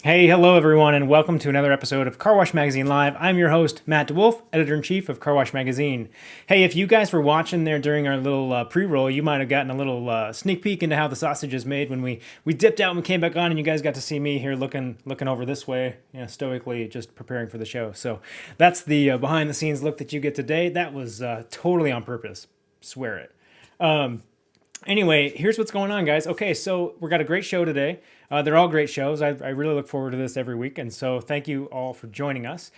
Hey, hello everyone, and welcome to another episode of Car Wash Magazine Live. I'm your host, Matt DeWolf, editor-in-chief of Car Wash Magazine. Hey, if you guys were watching there during our little pre-roll, you might have gotten a little sneak peek into how the sausage is made when we dipped out and we came back on, and you guys got to see me here looking over this way, stoically just preparing for the show. So that's the behind-the-scenes look that you get today. That was totally on purpose. Swear it. Anyway, here's what's going on, guys. Okay, so we got a great show today. They're all great shows. I really look forward to this every week, and so thank you all for joining us.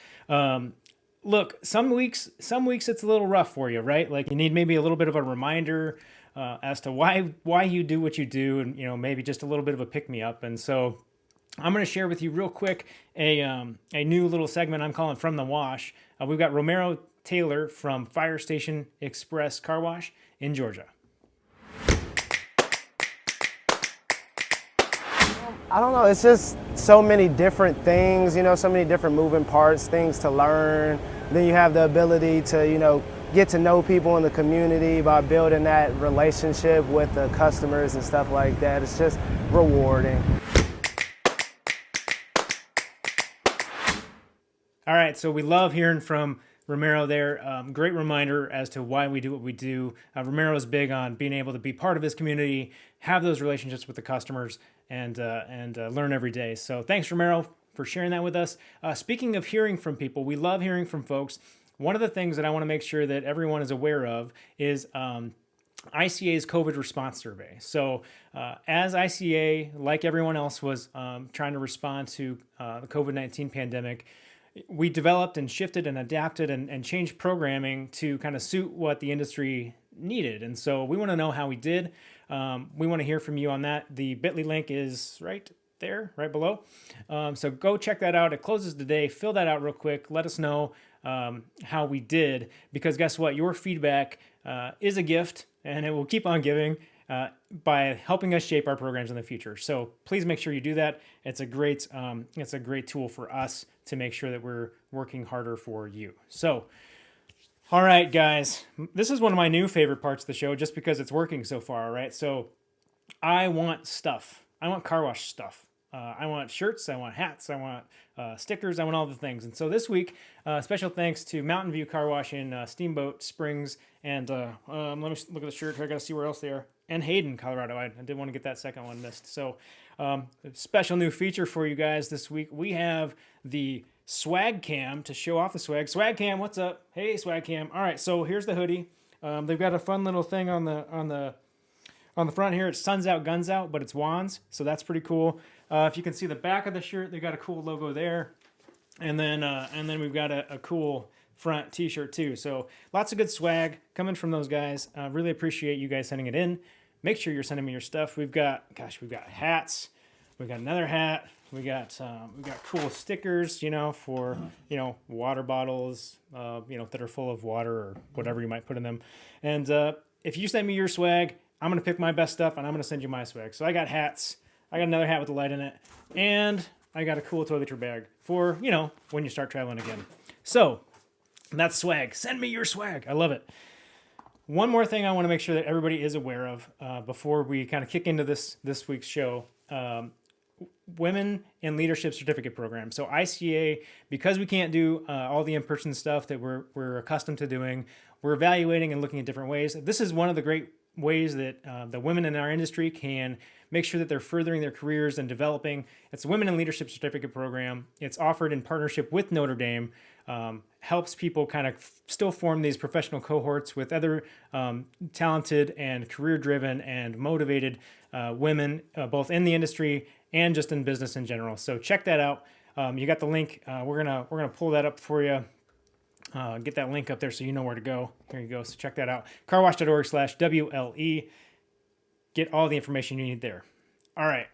Look, some weeks it's a little rough for you, right? Like you need maybe a little bit of a reminder as to why you do what you do, and maybe just a little bit of a pick me up. And so I'm going to share with you real quick a new little segment I'm calling From the Wash. We've got Romero Taylor from Fire Station Express Car Wash in Georgia. I don't know, it's just so many different things, so many different moving parts, things to learn. Then you have the ability to, get to know people in the community by building that relationship with the customers and stuff like that. It's just rewarding. All right, so we love hearing from Romero there. Great reminder as to why we do what we do. Romero is big on being able to be part of his community, have those relationships with the customers, and learn every day. So thanks, Romero, for sharing that with us. Speaking of hearing from people, we love hearing from folks. One of the things that I want to make sure that everyone is aware of is ICA's COVID response survey. So as ICA, like everyone else, was trying to respond to the COVID-19 pandemic, we developed and shifted and adapted and changed programming to kind of suit what the industry needed. And so we want to know how we did. We want to hear from you on that. The bit.ly link is right there, right below. So go check that out. It closes today. Fill that out real quick. Let us know how we did, because guess what? Your feedback is a gift, and it will keep on giving by helping us shape our programs in the future. So please make sure you do that. It's a great tool for us to make sure that we're working harder for you. So, all right, guys, this is one of my new favorite parts of the show just because it's working so far, all right? So I want stuff. I want car wash stuff. I want shirts, I want hats, I want stickers, I want all the things. And so this week, special thanks to Mountain View Car Wash in Steamboat Springs. And let me look at the shirt here. I got to see where else they are. And Hayden, Colorado. I did want to get that second one missed. So a special new feature for you guys this week. We have the Swag Cam to show off the swag. Swag Cam, what's up? Hey, Swag Cam. All right, so here's the hoodie. They've got a fun little thing on the front here. It's Suns Out, Guns Out, but it's wands, so that's pretty cool. If you can see the back of the shirt, they got a cool logo there, and then we've got a cool front T-shirt too. So lots of good swag coming from those guys. Really appreciate you guys sending it in. Make sure you're sending me your stuff. We've got hats. We've got another hat. We got cool stickers, for water bottles, that are full of water or whatever you might put in them. And if you send me your swag, I'm gonna pick my best stuff and I'm gonna send you my swag. So I got hats. I got another hat with a light in it, and I got a cool toiletry bag for when you start traveling again. So that's swag. Send me your swag. I love it. One more thing I want to make sure that everybody is aware of before we kind of kick into this week's show. Women in Leadership Certificate Program. So ICA, because we can't do all the in-person stuff that we're accustomed to doing, we're evaluating and looking at different ways. This is one of the great ways that the women in our industry can make sure that they're furthering their careers and developing. It's a Women in Leadership Certificate Program. It's offered in partnership with Notre Dame. Helps people kind of still form these professional cohorts with other talented and career-driven and motivated women, both in the industry and just in business in general. So check that out. You got the link. We're gonna pull that up for you. Get that link up there so you know where to go. Here you go. So check that out. carwash.org/WLE. Get all the information you need there. All right.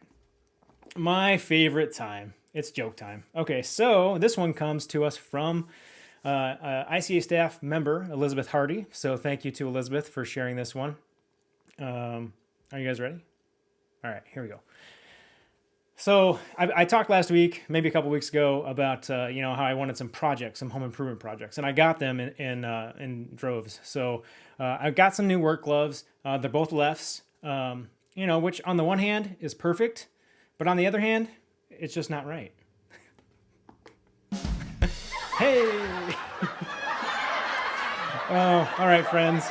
My favorite time. It's joke time. Okay, so this one comes to us from ICA staff member Elizabeth Hardy. So thank you to Elizabeth for sharing this one. Are you guys ready? All right, here we go. So I talked last week, maybe a couple weeks ago, about how I wanted some projects, some home improvement projects, and I got them in droves. So I got some new work gloves. They're both lefts, which on the one hand is perfect, but on the other hand, it's just not right. Hey! All right, friends.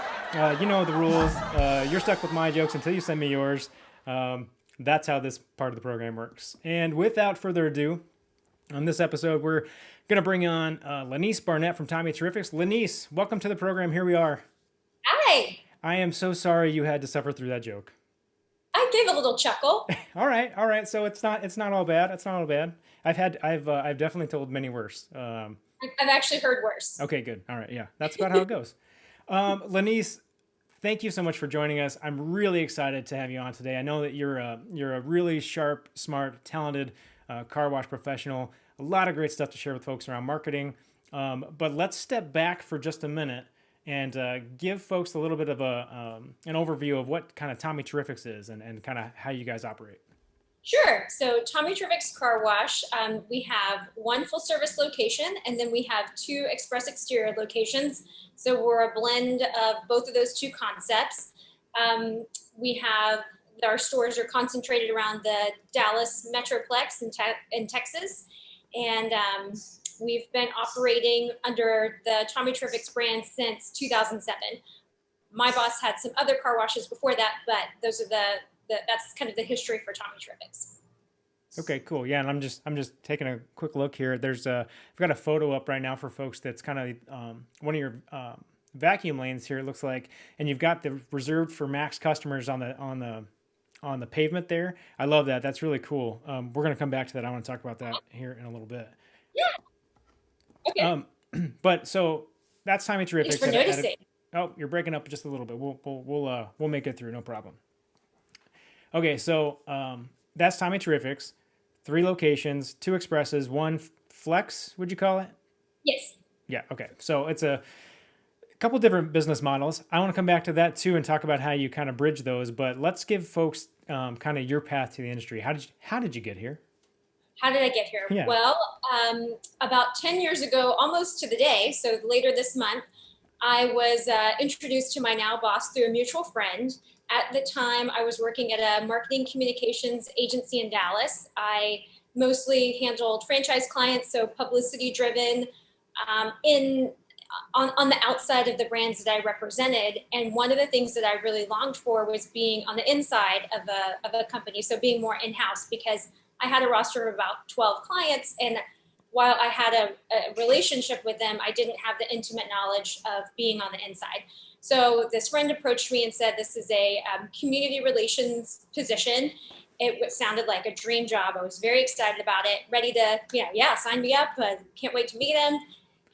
You know the rules. You're stuck with my jokes until you send me yours. That's how this part of the program works. And without further ado, on this episode, we're going to bring on Lanese Barnett from Tommy Terrifics. Lanese, welcome to the program. Here we are. Hi. I am so sorry you had to suffer through that joke. I gave a little chuckle. All right. So it's not all bad. It's not all bad. I've definitely told many worse. I've actually heard worse. Okay, good. All right, yeah, that's about how it goes. Lanese, thank you so much for joining us. I'm really excited to have you on today. I know that you're a really sharp, smart, talented car wash professional. A lot of great stuff to share with folks around marketing. But let's step back for just a minute and give folks a little bit of an overview of what kind of Tommy Terrifics is and kind of how you guys operate. Sure. So Tommy Trivix Car Wash, we have one full service location, and then we have two express exterior locations. So we're a blend of both of those two concepts. We have our stores are concentrated around the Dallas Metroplex in Texas, and we've been operating under the Tommy Trivix brand since 2007. My boss had some other car washes before that, but those are that's kind of the history for Tommy Trivix. Okay, cool. Yeah, and I'm just taking a quick look here. I've got a photo up right now for folks that's kind of one of your vacuum lanes here. It looks like, and you've got the reserved for max customers on the pavement there. I love that. That's really cool. We're gonna come back to that. I want to talk about that here in a little bit. Yeah. Okay. But so that's Tommy Thanks Terrifics. for noticing. Oh, you're breaking up just a little bit. We'll make it through. No problem. Okay, so that's Tommy Terrifics. 3 locations, 2 expresses, 1 flex. Would you call it? Yes. Yeah. Okay. So it's a couple different business models. I want to come back to that too and talk about how you kind of bridge those. But let's give folks kind of your path to the industry. How did you get here? How did I get here? Yeah. Well, about 10 years ago, almost to the day, so later this month, I was introduced to my now boss through a mutual friend. At the time, I was working at a marketing communications agency in Dallas. I mostly handled franchise clients, so publicity driven, on the outside of the brands that I represented. And one of the things that I really longed for was being on the inside of a company, so being more in-house, because I had a roster of about 12 clients, and while I had a relationship with them, I didn't have the intimate knowledge of being on the inside. So this friend approached me and said, this is a community relations position. It sounded like a dream job. I was very excited about it, ready to, sign me up. Can't wait to meet him.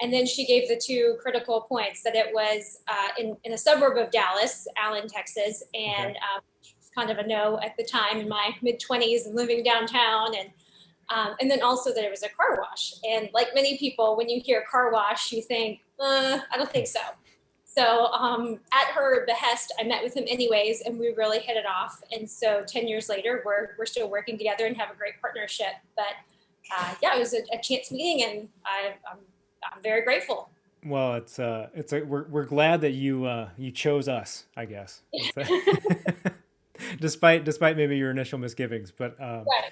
And then she gave the 2 critical points, that it was in a suburb of Dallas, Allen, Texas, and kind of a no at the time in my mid-20s and living downtown. And then also that it was a car wash. And like many people, when you hear car wash, you think, I don't think so. So at her behest, I met with him anyways, and we really hit it off. And so 10 years later, we're still working together and have a great partnership. But it was a chance meeting, and I'm very grateful. Well, we're glad that you chose us, I guess. Despite maybe your initial misgivings, but Right.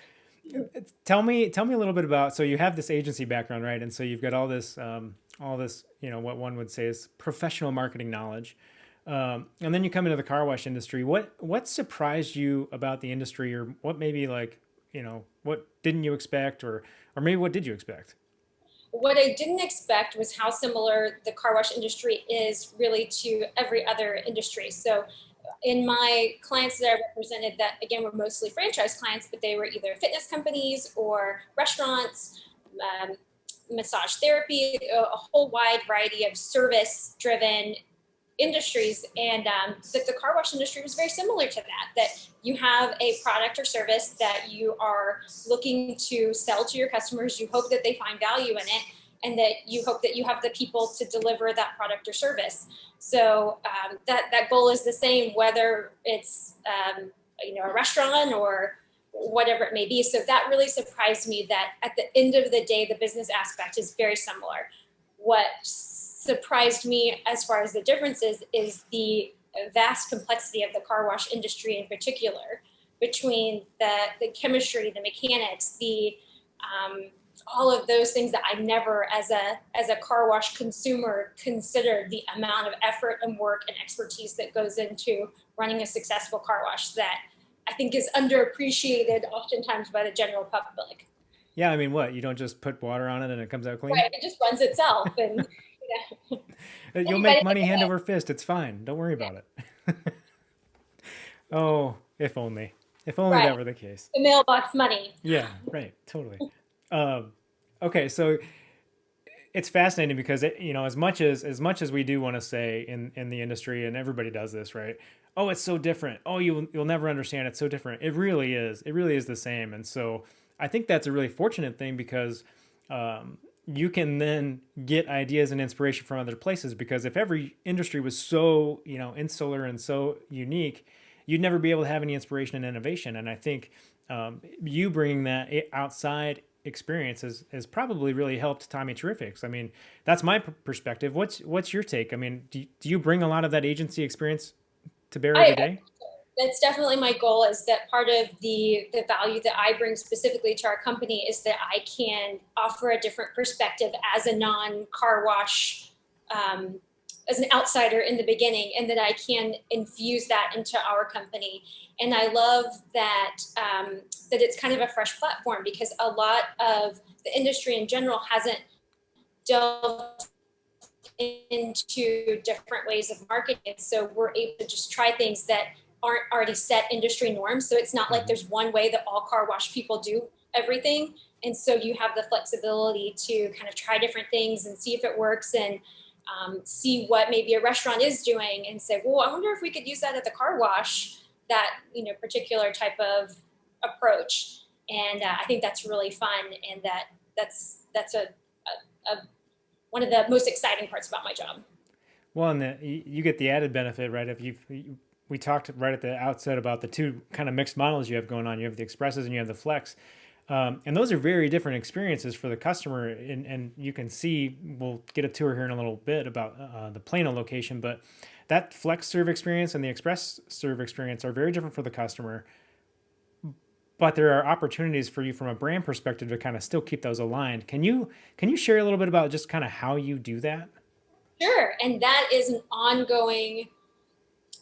tell me a little bit about. So you have this agency background, right? And so you've got all this what one would say is professional marketing knowledge, and then you come into the car wash industry. What surprised you about the industry, or what maybe what didn't you expect, or maybe what did you expect? What I didn't expect was how similar the car wash industry is really to every other industry. So in my clients that I represented, that again were mostly franchise clients, but they were either fitness companies or restaurants, massage therapy, a whole wide variety of service driven industries. And that the car wash industry was very similar to that you have a product or service that you are looking to sell to your customers. You hope that they find value in it, and that you hope that you have the people to deliver that product or service. So that goal is the same, whether it's a restaurant or whatever it may be. So that really surprised me, that at the end of the day, the business aspect is very similar. What surprised me as far as the differences is the vast complexity of the car wash industry in particular, between the chemistry, the mechanics, the all of those things that I never, as a car wash consumer, considered the amount of effort and work and expertise that goes into running a successful car wash that I think is underappreciated oftentimes by the general public. Yeah, I mean, what? You don't just put water on it and it comes out clean? Right, it just runs itself, and You'll make anybody money can do hand it. over fist. It's fine. Don't worry about it. Oh, if only. If only Right, that were the case. the mailbox money. Yeah, right. Totally. Um, okay, so it's fascinating because as much as we do want to say in the industry, and everybody does this, right? Oh, it's so different. Oh, you'll never understand. It's so different. It really is. It really is the same. And so I think that's a really fortunate thing because you can then get ideas and inspiration from other places. Because if every industry was so insular and so unique, you'd never be able to have any inspiration and innovation. And I think you bringing that outside experience has probably really helped Tommy Terrifics. I mean, that's my perspective. What's your take? I mean, do you bring a lot of that agency experience to bear every I day? That's definitely my goal, is that part of the value that I bring specifically to our company is that I can offer a different perspective as a non-car wash, um, as an outsider in the beginning, and that I can infuse that into our company. And I love that that it's kind of a fresh platform, because a lot of the industry in general hasn't delved into different ways of marketing. So we're able to just try things that aren't already set industry norms. So it's not like Mhm. there's one way that all car wash people do everything. And so you have the flexibility to kind of try different things and see if it works, and see what maybe a restaurant is doing, and say, well, I wonder if we could use that at the car wash, that particular type of approach. And I think that's really fun, and that's a one of the most exciting parts about my job. Well, and you get the added benefit, right? If we talked right at the outset about the two kind of mixed models you have going on. You have the expresses and you have the flex, and those are very different experiences for the customer. And you can see, we'll get a tour here in a little bit about the Plano location, but that flex serve experience and the express serve experience are very different for the customer. But there are opportunities for you from a brand perspective to kind of still keep those aligned. Can you share a little bit about just kind of how you do that? Sure. And that is an ongoing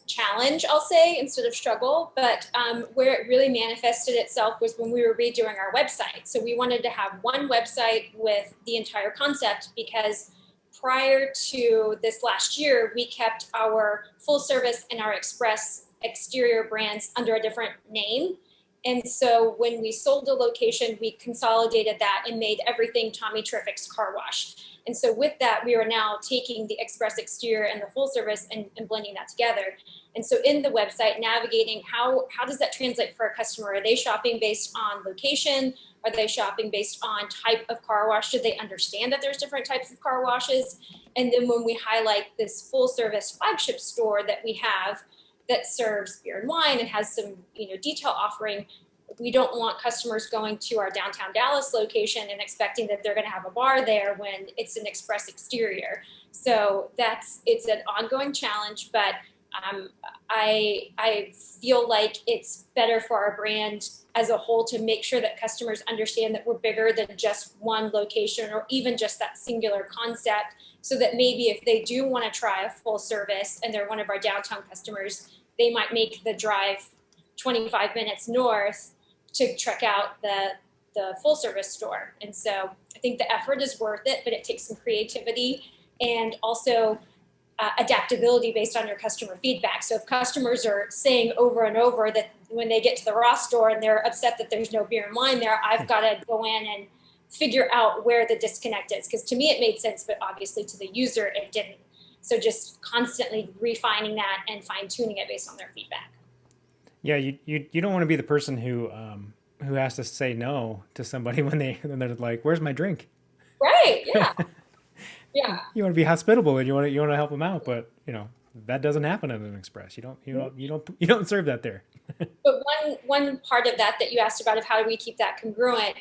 challenge, I'll say, instead of struggle. But where it really manifested itself was when we were redoing our website. So we wanted to have one website with the entire concept, because prior to this last year, we kept our full service and our express exterior brands under a different name. And so when we sold the location, we consolidated that and made everything Tommy Terrific's Car Wash. And so with that, we are now taking the express exterior and the full service, and blending that together. And so in the website, navigating how does that translate for a customer? Are they shopping based on location? Are they shopping based on type of car wash? Do they understand that there's different types of car washes? And then when we highlight this full service flagship store that we have, that serves beer and wine and has some detail offering, we don't want customers going to our downtown Dallas location and expecting that they're going to have a bar there when it's an express exterior. So it's an ongoing challenge, but I feel like it's better for our brand as a whole to make sure that customers understand that we're bigger than just one location or even just that singular concept, so that maybe if they do want to try a full service and they're one of our downtown customers, they might make the drive 25 minutes north to check out the full service store. And so I think the effort is worth it, but it takes some creativity and also adaptability based on your customer feedback. So if customers are saying over and over that when they get to the raw store and they're upset that there's no beer and wine there, I've got to go in and figure out where the disconnect is. Because to me it made sense, but obviously to the user it didn't. So just constantly refining that and fine tuning it based on their feedback. Yeah, you don't want to be the person who has to say no to somebody when they're like, "Where's my drink?" Right. Yeah. Yeah. You want to be hospitable and you want to help them out, but that doesn't happen at an express. You don't serve that there. But one part of that you asked about, of how do we keep that congruent.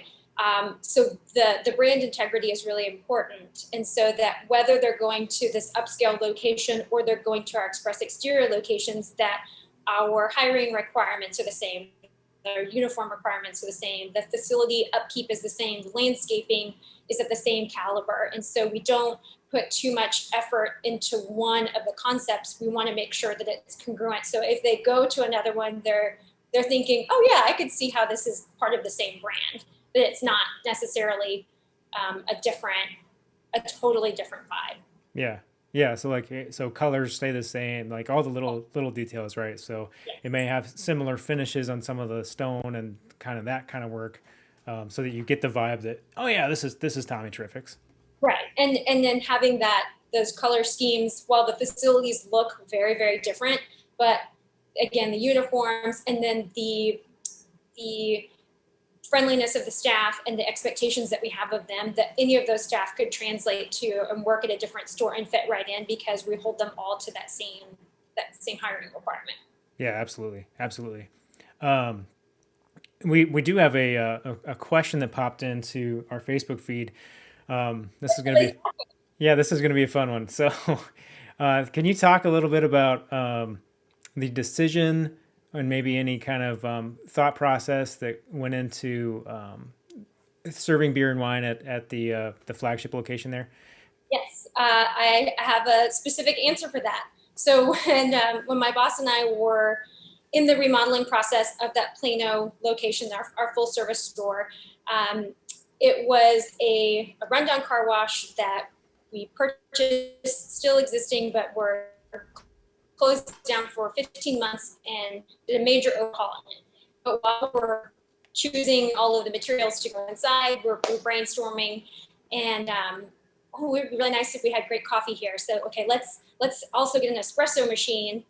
So the brand integrity is really important. And so that whether they're going to this upscale location or they're going to our express exterior locations, that our hiring requirements are the same, their uniform requirements are the same. The facility upkeep is the same. The landscaping is at the same caliber. And so we don't put too much effort into one of the concepts. We want to make sure that it's congruent. So if they go to another one, they're thinking, oh yeah, I could see how this is part of the same brand, but it's not necessarily a totally different vibe. Yeah. Yeah. So like, so colors stay the same, like all the little details, right? So it may have similar finishes on some of the stone and kind of that kind of work, so that you get the vibe that, oh yeah, this is Tommy Terrifics. Right. And then having those color schemes, while the facilities look very, very different, but again, the uniforms and then the friendliness of the staff and the expectations that we have of them, that any of those staff could translate to and work at a different store and fit right in, because we hold them all to that same hiring requirement. Yeah, absolutely. Absolutely. We do have a question that popped into our Facebook feed. This is going to be, yeah, this is going to be a fun one. So, can you talk a little bit about the decision and maybe any kind of thought process that went into serving beer and wine at the flagship location there? Yes, I have a specific answer for that. So when my boss and I were in the remodeling process of that Plano location, our full service store, it was a rundown car wash that we purchased, still existing, but were closed down for 15 months and did a major overhaul on it. But while we're choosing all of the materials to go inside, we're brainstorming, and it would be really nice if we had great coffee here. So okay, let's also get an espresso machine,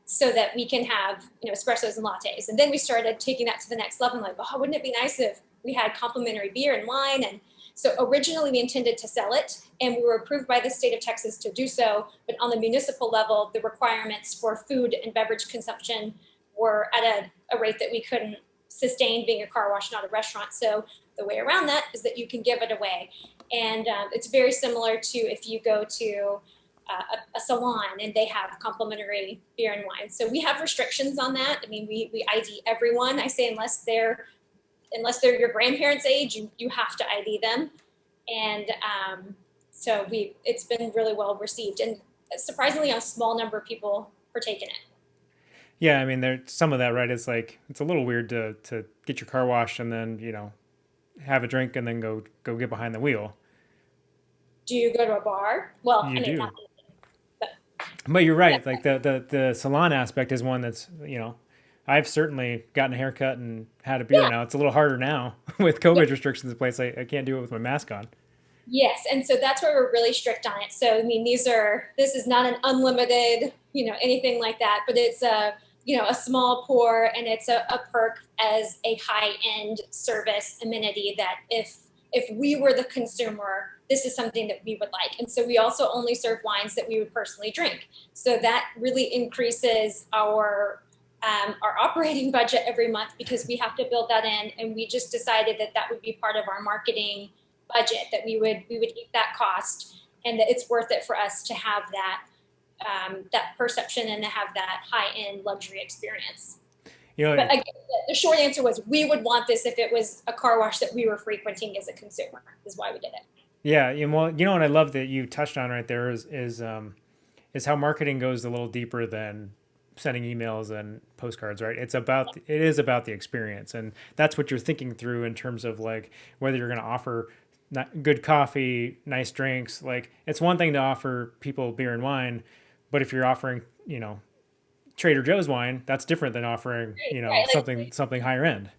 so that we can have espressos and lattes. And then we started taking that to the next level. Like, oh, wouldn't it be nice if we had complimentary beer and wine? And so originally we intended to sell it, and we were approved by the state of Texas to do so. But on the municipal level, the requirements for food and beverage consumption were at a rate that we couldn't sustain, being a car wash, not a restaurant. So the way around that is that you can give it away. And it's very similar to if you go to a salon and they have complimentary beer and wine. So we have restrictions on that. I mean, we ID everyone. I say unless they're your grandparents' age, you have to ID them. And so it's been really well received, and surprisingly a small number of people partake in it. Yeah, I mean, there's some of that, right? It's like, it's a little weird to get your car washed and then, have a drink and then go get behind the wheel. Do you go to a bar? Well, You do. not, But you're right. yeah. Like the salon aspect is one that's, I've certainly gotten a haircut and had a beer Yeah. now. It's a little harder now with COVID restrictions in place. I can't do it with my mask on. Yes, and so that's why we're really strict on it. So I mean, this is not an unlimited, anything like that, but it's a small pour, and it's a perk as a high-end service amenity that if we were the consumer, this is something that we would like. And so we also only serve wines that we would personally drink. So that really increases our operating budget every month, because we have to build that in. And we just decided that would be part of our marketing budget, that we would eat that cost, and that it's worth it for us to have that perception and to have that high-end luxury experience. But again, the short answer was we would want this if it was a car wash that we were frequenting as a consumer, is why we did it. Yeah, well, what I love that you touched on right there is how marketing goes a little deeper than sending emails and postcards, right? It is about the experience, and that's what you're thinking through in terms of like whether you're going to offer good coffee, nice drinks. Like, it's one thing to offer people beer and wine, but if you're offering, Trader Joe's wine, that's different than offering, Right. something higher end.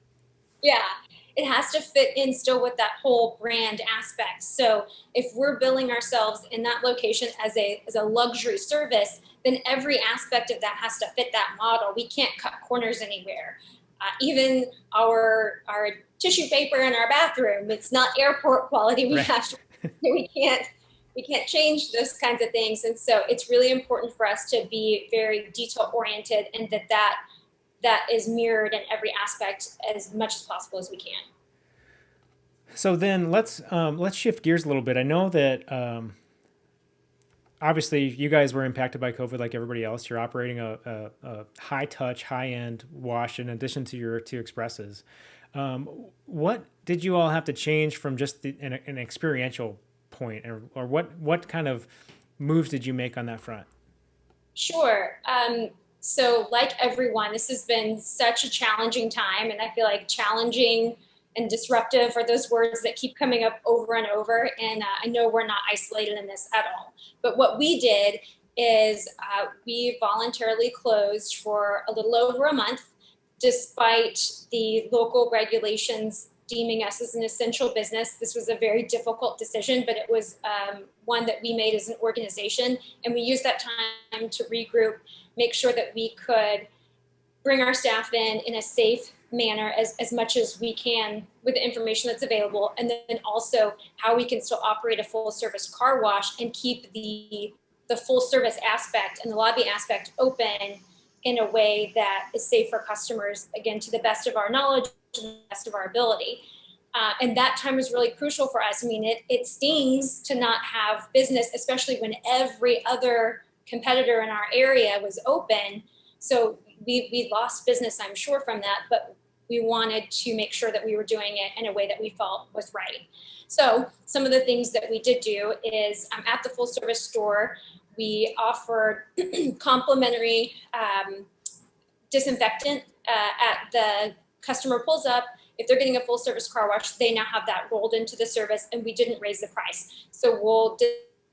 Yeah, it has to fit in still with that whole brand aspect. So if we're billing ourselves in that location as a luxury service, then every aspect of that has to fit that model. We can't cut corners anywhere. Even our tissue paper in our bathroom, it's not airport quality. We Right. have to, we can't change those kinds of things. And so it's really important for us to be very detail oriented, and that is mirrored in every aspect as much as possible as we can. So then let's shift gears a little bit. I know that obviously you guys were impacted by COVID like everybody else. You're operating a high touch, high end wash in addition to your two expresses. What did you all have to change from just an experiential point, or what kind of moves did you make on that front? Sure. So, like everyone, this has been such a challenging time, and I feel like challenging and disruptive are those words that keep coming up over and over. And I know we're not isolated in this at all. But what we did is we voluntarily closed for a little over a month, despite the local regulations deeming us as an essential business. This was a very difficult decision, but it was one that we made as an organization. And we used that time to regroup, make sure that we could bring our staff in a safe manner as much as we can with the information that's available, and then also how we can still operate a full service car wash and keep the full service aspect and the lobby aspect open in a way that is safe for customers, again, to the best of our knowledge and the best of our ability. And that time was really crucial for us. I mean, it stings to not have business, especially when every other competitor in our area was open. So we lost business, I'm sure, from that, but we wanted to make sure that we were doing it in a way that we felt was right. So some of the things that we did do is at the full service store, we offered complimentary disinfectant at the customer pulls up. If they're getting a full service car wash, they now have that rolled into the service, and we didn't raise the price. So we'll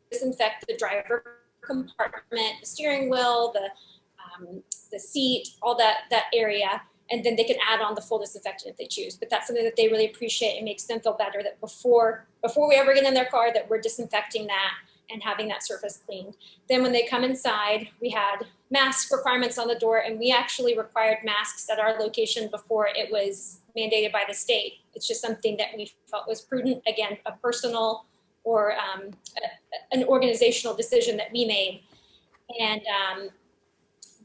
disinfect the driver compartment, the steering wheel, the seat, all that area, and then they can add on the full disinfectant if they choose. But that's something that they really appreciate. It makes them feel better that before we ever get in their car, that we're disinfecting that and having that surface cleaned. Then when they come inside, we had mask requirements on the door, and we actually required masks at our location before it was mandated by the state. It's just something that we felt was prudent. Again, a personal or an organizational decision that we made. And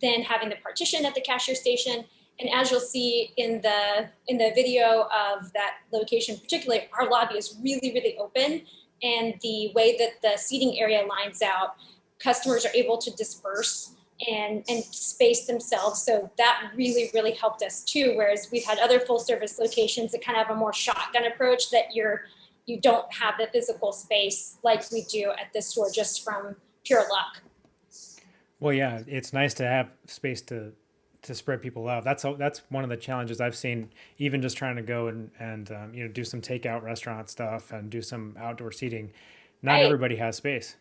then having the partition at the cashier station. And as you'll see in the video of that location, particularly, our lobby is really, really open. And the way that the seating area lines out, customers are able to disperse and space themselves. So that really, really helped us too. Whereas we've had other full service locations that kind of have a more shotgun approach, that you don't have the physical space like we do at this store, just from pure luck. Well, yeah, it's nice to have space to spread people out. That's one of the challenges I've seen, even just trying to go and do some takeout restaurant stuff and do some outdoor seating. Not Right. everybody has space.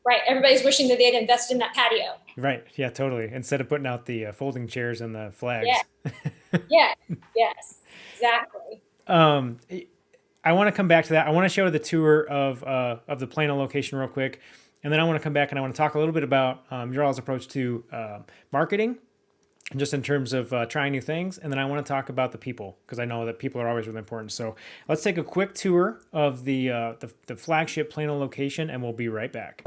Right. Everybody's wishing that they'd invest in that patio. Right. Yeah, totally. Instead of putting out the folding chairs and the flags. Yeah. Yeah. Yes. Exactly. I want to come back to that. I want to show the tour of the Plano location real quick, and then I want to come back and I want to talk a little bit about your all's approach to marketing, just in terms of trying new things, and then I want to talk about the people, because I know that people are always really important. So let's take a quick tour of the flagship Plano location, and we'll be right back.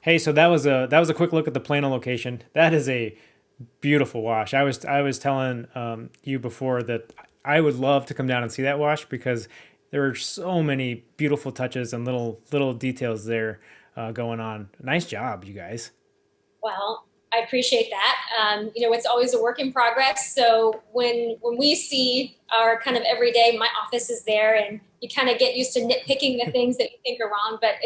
Hey, so that was a quick look at the Plano location. That is a beautiful wash. I was telling you before that I would love to come down and see that wash because there are so many beautiful touches and little details there going on. Nice job, you guys. Well, I appreciate that. It's always a work in progress. So when we see our kind of everyday, my office is there, and you kind of get used to nitpicking the things that you think are wrong. But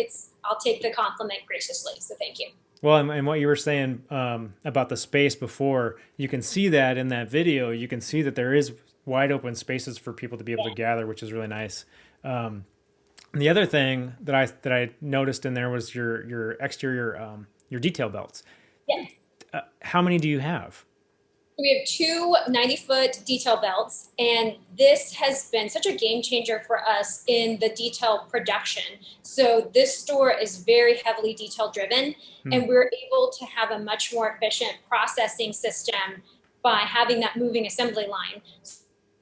I'll take the compliment graciously. So thank you. Well, and what you were saying about the space before, you can see that in that video. You can see that there is wide open spaces for people to be able to gather, which is really nice. The other thing that I noticed in there was your exterior your detail belts. Yes. How many do you have? We have two 90-foot detail belts, and this has been such a game changer for us in the detail production. So this store is very heavily detail driven, and we're able to have a much more efficient processing system by having that moving assembly line.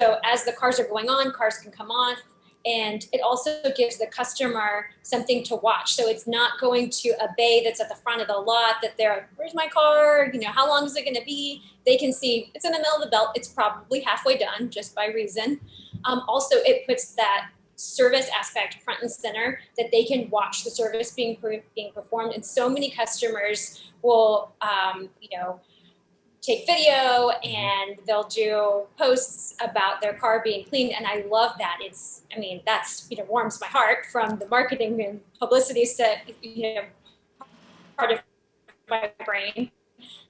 So as the cars are going on, cars can come off, and it also gives the customer something to watch. So it's not going to a bay that's at the front of the lot that they're, where's my car? How long is it going to be? They can see it's in the middle of the belt. It's probably halfway done just by reason. Also, it puts that service aspect front and center, that they can watch the service being performed. And so many customers will, take video and they'll do posts about their car being cleaned. And I love that. That's, warms my heart from the marketing and publicity set, part of my brain.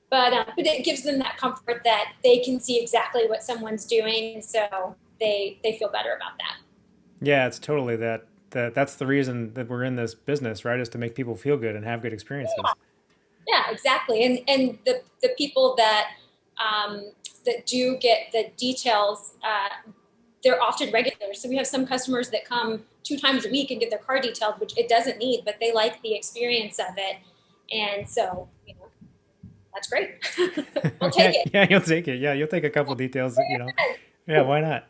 But it gives them that comfort that they can see exactly what someone's doing. So they feel better about that. Yeah, it's totally that's the reason that we're in this business, right? Is to make people feel good and have good experiences. Yeah, exactly. And the people that do get the details, they're often regulars. So we have some customers that come 2 times a week and get their car detailed, which it doesn't need, but they like the experience of it. And so, that's great. I'll take it. Yeah, you'll take it. Yeah, you'll take a couple details, Yeah, why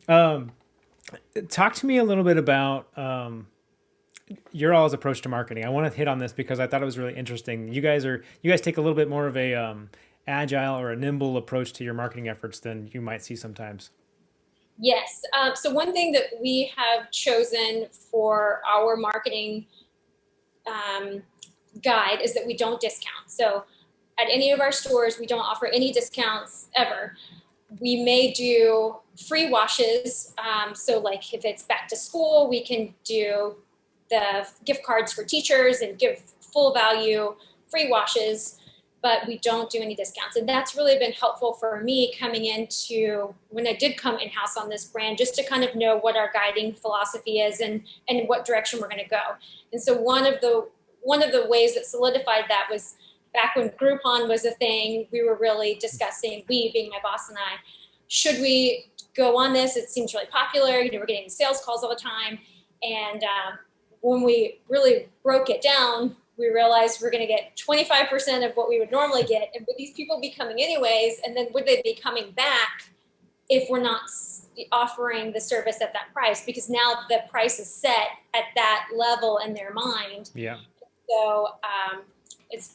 not? Talk to me a little bit about your all's approach to marketing. I want to hit on this because I thought it was really interesting. You guys take a little bit more of a agile or a nimble approach to your marketing efforts than you might see sometimes. Yes. So one thing that we have chosen for our marketing guide is that we don't discount. So at any of our stores, we don't offer any discounts ever. We may do free washes. So like if it's back to school, we can do the gift cards for teachers and give full value free washes, but we don't do any discounts. And that's really been helpful for me coming into when I did come in-house on this brand, just to kind of know what our guiding philosophy is and what direction we're going to go. And so one of the ways that solidified that was back when Groupon was a thing. We were really discussing, we being my boss and I, should we go on this? It seems really popular. We're getting sales calls all the time. And when we really broke it down, we realized we're going to get 25% of what we would normally get. And would these people be coming anyways? And then would they be coming back if we're not offering the service at that price? Because now the price is set at that level in their mind. Yeah. So it's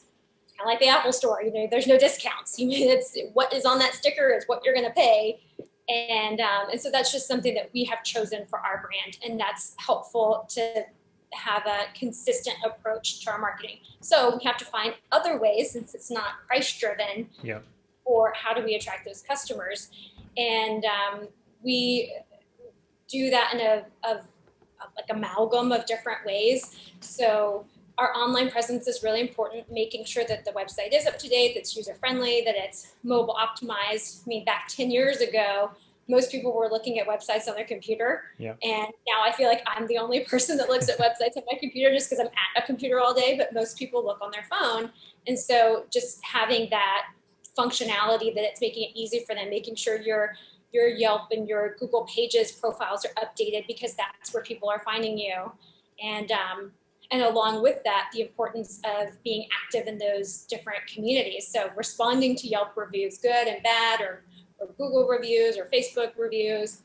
kind of like the Apple store. There's no discounts. It's what is on that sticker is what you're going to pay. And so that's just something that we have chosen for our brand. And that's helpful to have a consistent approach to our marketing. So we have to find other ways, since it's not price driven, or how do we attract those customers? And we do that in a like amalgam of different ways. So our online presence is really important, making sure that the website is up to date, that's user friendly, that it's mobile optimized. Back 10 years ago, most people were looking at websites on their computer. Yeah. And now I feel like I'm the only person that looks at websites on my computer just because I'm at a computer all day, but most people look on their phone. And so just having that functionality that it's making it easy for them, making sure your Yelp and your Google Pages profiles are updated, because that's where people are finding you. And along with that, the importance of being active in those different communities. So responding to Yelp reviews, good and bad, or Google reviews or Facebook reviews.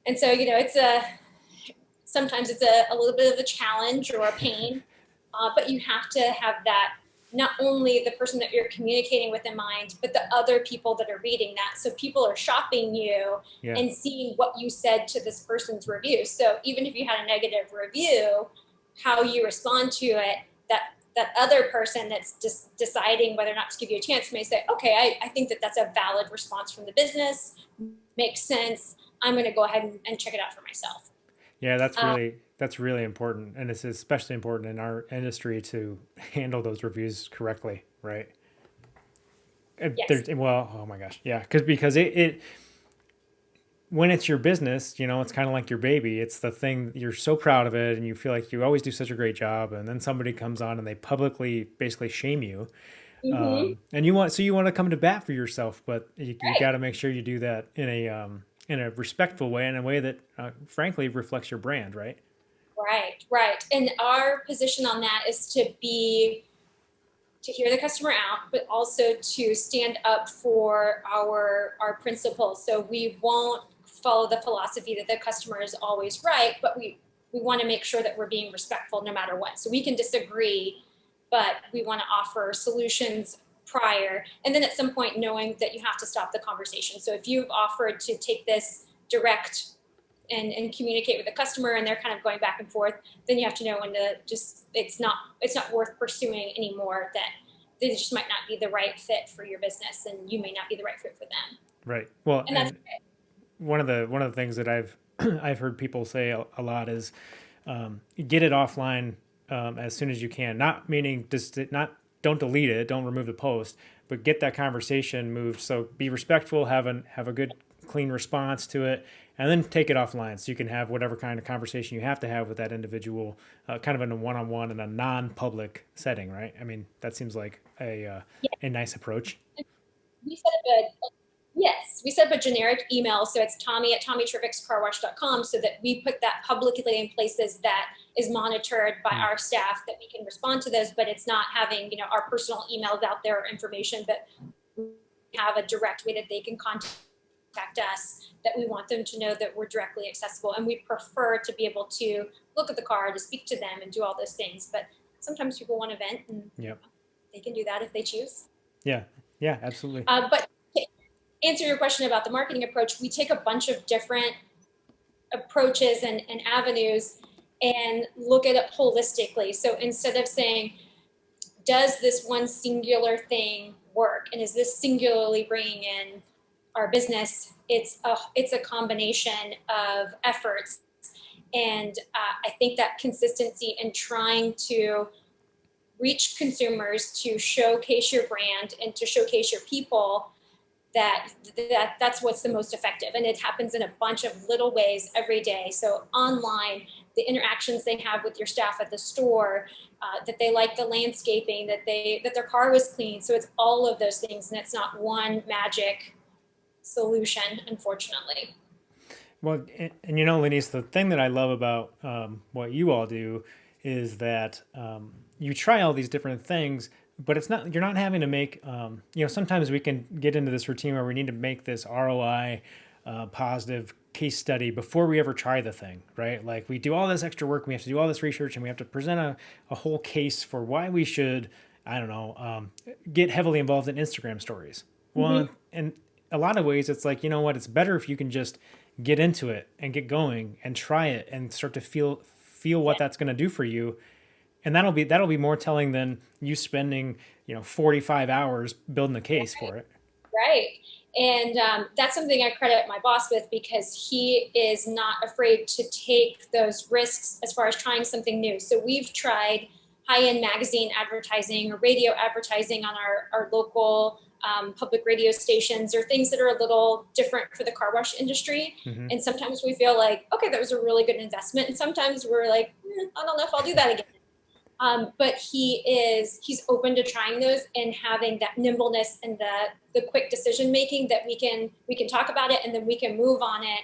And so, sometimes it's a little bit of a challenge or a pain, But you have to have that, not only the person that you're communicating with in mind, but the other people that are reading that. So people are shopping you Yeah. and seeing what you said to this person's review. So even if you had a negative review, how you respond to it, that other person that's just deciding whether or not to give you a chance may say, okay, I think that that's a valid response from the business, makes sense. I'm going to go ahead and check it out for myself. Yeah, Uh, that's really important, and it's especially important in our industry to handle those reviews correctly, right? yes. Well, oh my gosh, yeah, because it when it's your business, it's kind of like your baby. It's the thing you're so proud of it, and you feel like you always do such a great job, and then somebody comes on and they publicly basically shame you, Mm-hmm. and you want to come to bat for yourself, but you got to make sure you do that in a respectful way, in a way that frankly reflects your brand, right? Right, right. And our position on that is to hear the customer out, but also to stand up for our principles. So we won't follow the philosophy that the customer is always right, but we want to make sure that we're being respectful no matter what. So we can disagree, but we want to offer solutions prior. And then at some point knowing that you have to stop the conversation. So if you've offered to take this direct and communicate with the customer and they're kind of going back and forth, then you have to know when to just, it's not worth pursuing anymore, that they just might not be the right fit for your business and you may not be the right fit for them. Right. Well, And that's and one of the things that I've I've heard people say a lot is get it offline as soon as you can. Not meaning just not don't delete it, don't remove the post, but get that conversation moved. So be respectful, have a good clean response to it, and then take it offline so you can have whatever kind of conversation you have to have with that individual, kind of in a one-on-one in a non-public setting, right? I mean, that seems like yeah, a nice approach. we set up a yes, we set up a generic email. So it's Tommy at TommyTrivixCarWash.com, so that we put that publicly in places that is monitored by Mm, our staff, that we can respond to those, but it's not having, our personal emails out there or information, but we have a direct way that they can contact us, that we want them to know that we're directly accessible. And we prefer to be able to look at the car, to speak to them and do all those things. But sometimes people want to vent, and yep. they can do that if they choose. Yeah. Yeah. Absolutely. But to answer your question about the marketing approach, we take a bunch of different approaches and avenues and look at it holistically. So instead of saying, does this one singular thing work, and is this singularly bringing in our business, it's a combination of efforts. And I think that consistency in trying to reach consumers, to showcase your brand and to showcase your people, that's what's the most effective. And it happens in a bunch of little ways every day. So online, the interactions they have with your staff at the store, that they like the landscaping, that their car was clean. So it's all of those things, and it's not one magic solution, unfortunately. Well, and Lenise, the thing that I love about what you all do is that you try all these different things, but you're not having to make, sometimes we can get into this routine where we need to make this ROI positive case study before we ever try the thing, right? Like we do all this extra work, we have to do all this research, and we have to present a whole case for why we should, I don't know, get heavily involved in Instagram stories. Mm-hmm. Well, and a lot of ways, it's like, you know what, it's better if you can just get into it and get going and try it and start to feel what that's going to do for you, and that'll be more telling than you spending 45 hours building a case for it. Right. And that's something I credit my boss with, because he is not afraid to take those risks as far as trying something new. So we've tried high-end magazine advertising or radio advertising on our local public radio stations, or things that are a little different for the car wash industry. Hmm. And sometimes we feel like, okay, that was a really good investment. And sometimes we're like, I don't know if I'll do that again. But he's open to trying those and having that nimbleness and the quick decision making, that we can talk about it and then we can move on it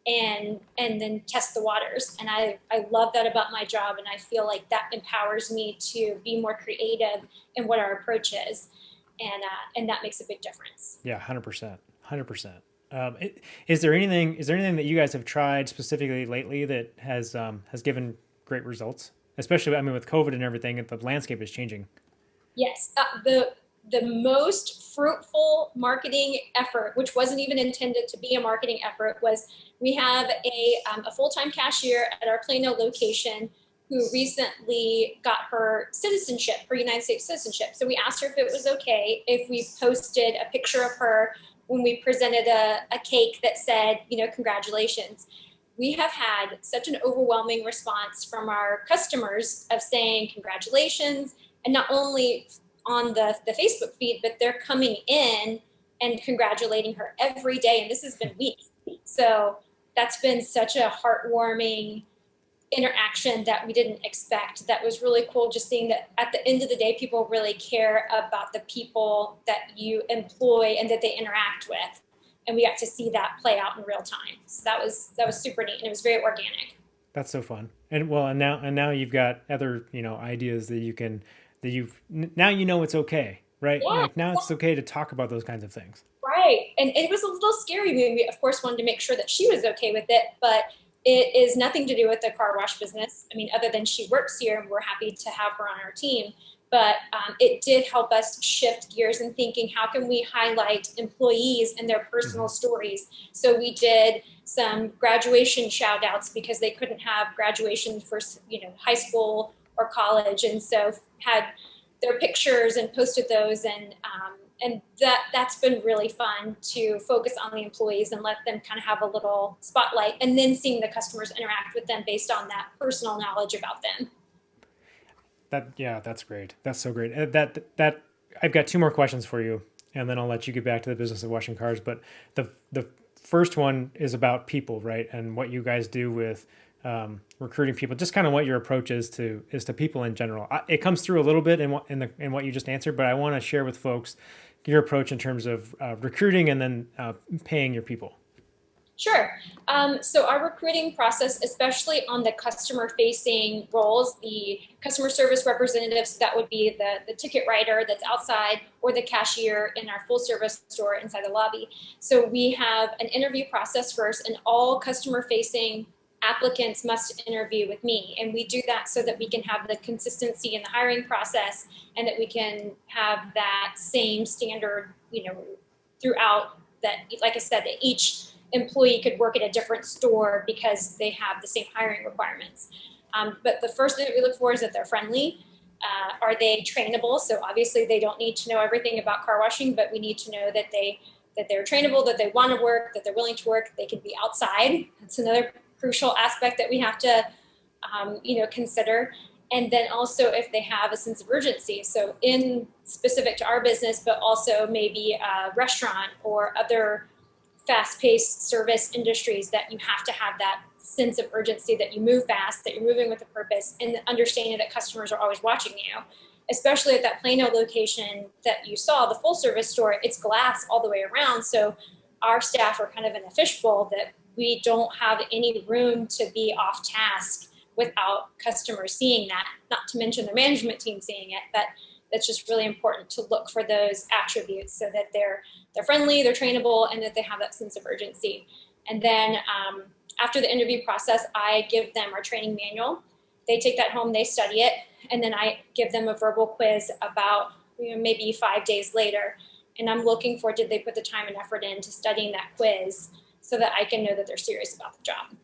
and then test the waters. And I love that about my job, and I feel like that empowers me to be more creative in what our approach is, and that makes a big difference. Yeah, 100%, 100%. Is there anything that you guys have tried specifically lately that has given great results especially, I mean, with COVID and everything, the landscape is changing. Yes, the most fruitful marketing effort, which wasn't even intended to be a marketing effort, was we have a full-time cashier at our Plano location who recently got her citizenship, her United States citizenship. So we asked her if it was okay if we posted a picture of her when we presented a cake that said, congratulations. We have had such an overwhelming response from our customers of saying congratulations, and not only on the Facebook feed, but they're coming in and congratulating her every day. And this has been weeks. So that's been such a heartwarming interaction that we didn't expect. That was really cool, just seeing that at the end of the day, people really care about the people that you employ and that they interact with. And we got to see that play out in real time. So that was super neat, and it was very organic. That's so fun. And well, and now you've got other, ideas that now it's okay, right? Yeah. Like now it's okay to talk about those kinds of things. Right. And it was a little scary. We, of course, wanted to make sure that she was okay with it, but it is nothing to do with the car wash business. I mean, other than she works here and we're happy to have her on our team. But it did help us shift gears and thinking, how can we highlight employees and their personal stories? So we did some graduation shout outs because they couldn't have graduation for, high school or college. And so had their pictures and posted those, and that's been really fun to focus on the employees and let them kind of have a little spotlight, and then seeing the customers interact with them based on that personal knowledge about them. That's great. That's so great. That I've got two more questions for you, and then I'll let you get back to the business of washing cars. But the first one is about people, right? And what you guys do with recruiting people, just kind of what your approach is to people in general. It comes through a little bit in what you just answered, but I want to share with folks your approach in terms of recruiting and then paying your people. Sure. So our recruiting process, especially on the customer-facing roles, the customer service representatives, that would be the ticket writer that's outside, or the cashier in our full-service store inside the lobby. So we have an interview process first, and all customer-facing applicants must interview with me. And we do that so that we can have the consistency in the hiring process, and that we can have that same standard, throughout, that, like I said, that each employee could work at a different store because they have the same hiring requirements. But the first thing that we look for is that they're friendly. Are they trainable? So obviously they don't need to know everything about car washing, but we need to know that they're trainable, that they want to work, that they're willing to work, they can be outside. That's another crucial aspect that we have to consider. And then also if they have a sense of urgency. So in specific to our business, but also maybe a restaurant or other fast-paced service industries, that you have to have that sense of urgency, that you move fast, that you're moving with a purpose, and understanding that customers are always watching you. Especially at that Plano location that you saw, the full-service store, it's glass all the way around. So our staff are kind of in a fishbowl, that we don't have any room to be off task without customers seeing that, not to mention the management team seeing it. That's just really important to look for those attributes, so that they're friendly, they're trainable, and that they have that sense of urgency. And then after the interview process, I give them our training manual. They take that home, they study it, and then I give them a verbal quiz about maybe 5 days later. And I'm looking for, did they put the time and effort into studying that quiz, so that I can know that they're serious about the job.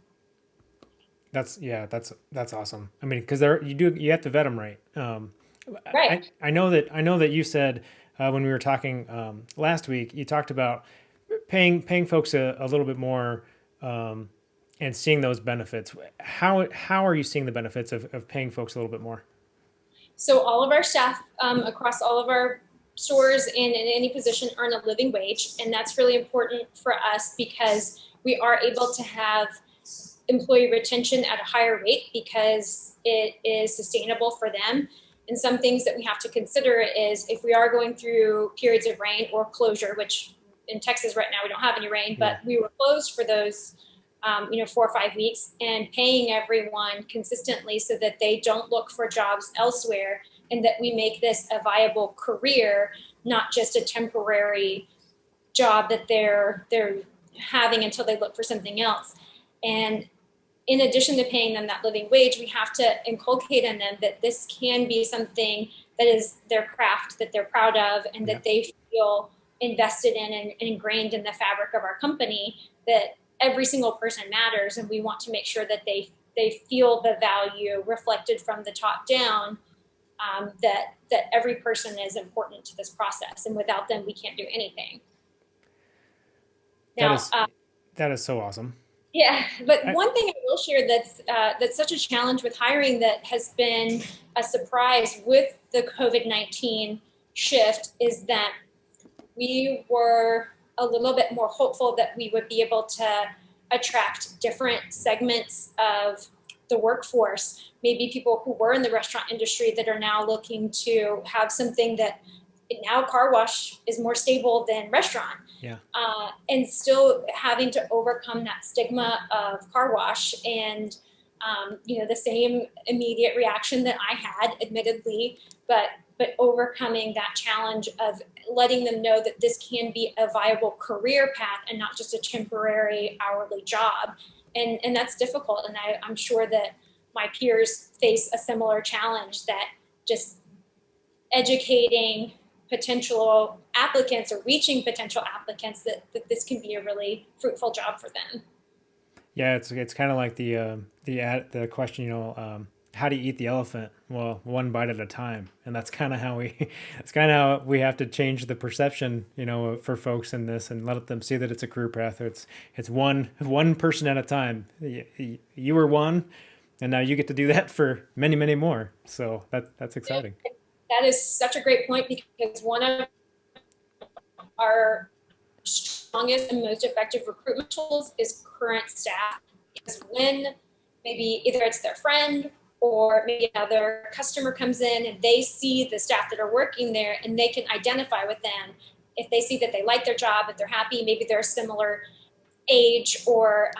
That's awesome. I mean, because you have to vet them right. Right. I know that you said when we were talking last week, you talked about paying folks a little bit more and seeing those benefits. How are you seeing the benefits of paying folks a little bit more? So all of our staff across all of our stores and in any position earn a living wage, and that's really important for us because we are able to have employee retention at a higher rate because it is sustainable for them. And some things that we have to consider is if we are going through periods of rain or closure, which in Texas right now we don't have any rain, but we were closed for those 4 or 5 weeks, and paying everyone consistently so that they don't look for jobs elsewhere, and that we make this a viable career, not just a temporary job that they're having until they look for something else. And in addition to paying them that living wage, we have to inculcate in them that this can be something that is their craft, that they're proud of, and that they feel invested in and ingrained in the fabric of our company, that every single person matters. And we want to make sure that they feel the value reflected from the top down, that every person is important to this process. And without them, we can't do anything. Now, that is so awesome. Yeah, but one thing I will share that's such a challenge with hiring that has been a surprise with the COVID-19 shift is that we were a little bit more hopeful that we would be able to attract different segments of the workforce, maybe people who were in the restaurant industry that are now looking to have something that now car wash is more stable than restaurant. Yeah. And still having to overcome that stigma of car wash and, the same immediate reaction that I had, admittedly, but overcoming that challenge of letting them know that this can be a viable career path and not just a temporary hourly job. And that's difficult. And I'm sure that my peers face a similar challenge, that just educating potential applicants or reaching potential applicants that this can be a really fruitful job for them. Yeah, it's kind of like the question, how do you eat the elephant? Well, one bite at a time, and that's kind of how we have to change the perception, for folks in this, and let them see that it's a career path. It's one person at a time. You were one, and now you get to do that for many, many more. So that's exciting. That is such a great point, because one of our strongest and most effective recruitment tools is current staff. Because when maybe either it's their friend or maybe another customer comes in and they see the staff that are working there, and they can identify with them. If they see that they like their job, if they're happy, maybe they're a similar age or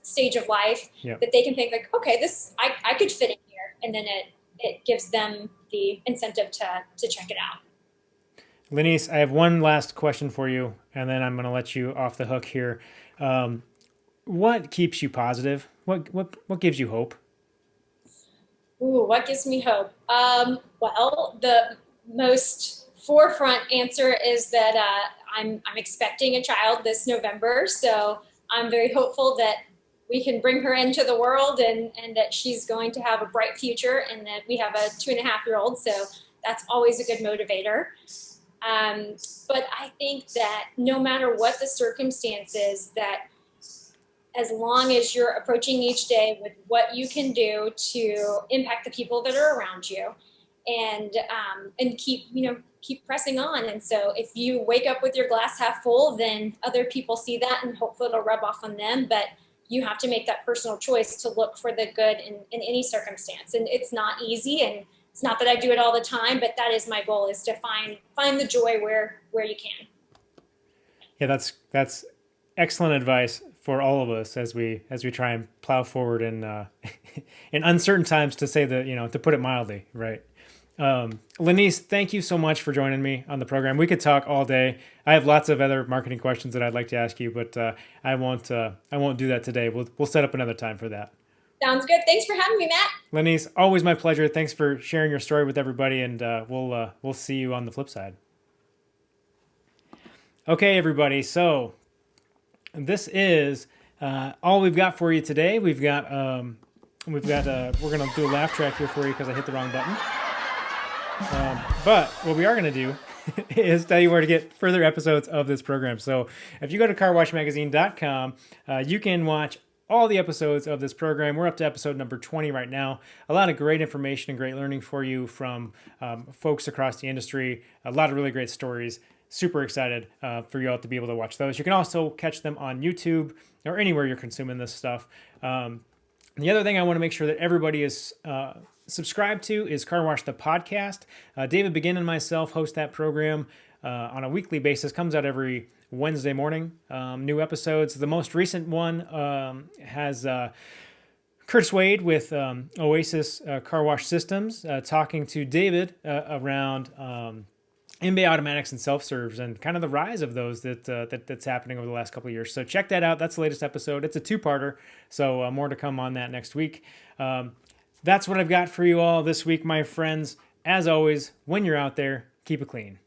stage of life, that they can think like, okay, I could fit in here. And then it gives them the incentive to check it out. Lanese, I have one last question for you, and then I'm going to let you off the hook here. What keeps you positive? What gives you hope? Ooh, what gives me hope? Well, the most forefront answer is that I'm expecting a child this November, so I'm very hopeful that we can bring her into the world and that she's going to have a bright future, and that we have a 2.5-year-old, so that's always a good motivator. But I think that no matter what the circumstances, that as long as you're approaching each day with what you can do to impact the people that are around you, and keep pressing on. And so if you wake up with your glass half full, then other people see that and hopefully it'll rub off on them. But you have to make that personal choice to look for the good in any circumstance. And it's not easy, and it's not that I do it all the time, but that is my goal, is to find the joy where you can. Yeah, that's excellent advice for all of us as we try and plow forward in in uncertain times, to say that, to put it mildly, right? Lanese, thank you so much for joining me on the program. We could talk all day. I have lots of other marketing questions that I'd like to ask you, but I won't do that today. We'll set up another time for that. Sounds good. Thanks for having me, Matt. Lanese, always my pleasure. Thanks for sharing your story with everybody, and we'll see you on the flip side. Okay, everybody. So this is all we've got for you today. We're gonna do a laugh track here for you because I hit the wrong button. But what we are going to do is tell you where to get further episodes of this program. So if you go to carwashmagazine.com, you can watch all the episodes of this program. We're up to episode number 20 right now. A lot of great information and great learning for you from folks across the industry. A lot of really great stories. Super excited for you all to be able to watch those. You can also catch them on YouTube or anywhere you're consuming this stuff. The other thing I want to make sure that everybody is subscribed to is Car Wash the Podcast. David Begin and myself host that program on a weekly basis. Comes out every Wednesday morning. New episodes. The most recent one has Curtis Wade with Oasis Car Wash Systems talking to David around MBA automatics and self-serves and kind of the rise of those that's happening over the last couple of years. So check that out. That's the latest episode. It's a two-parter, so more to come on that next week. That's what I've got for you all this week, my friends. As always, when you're out there, keep it clean.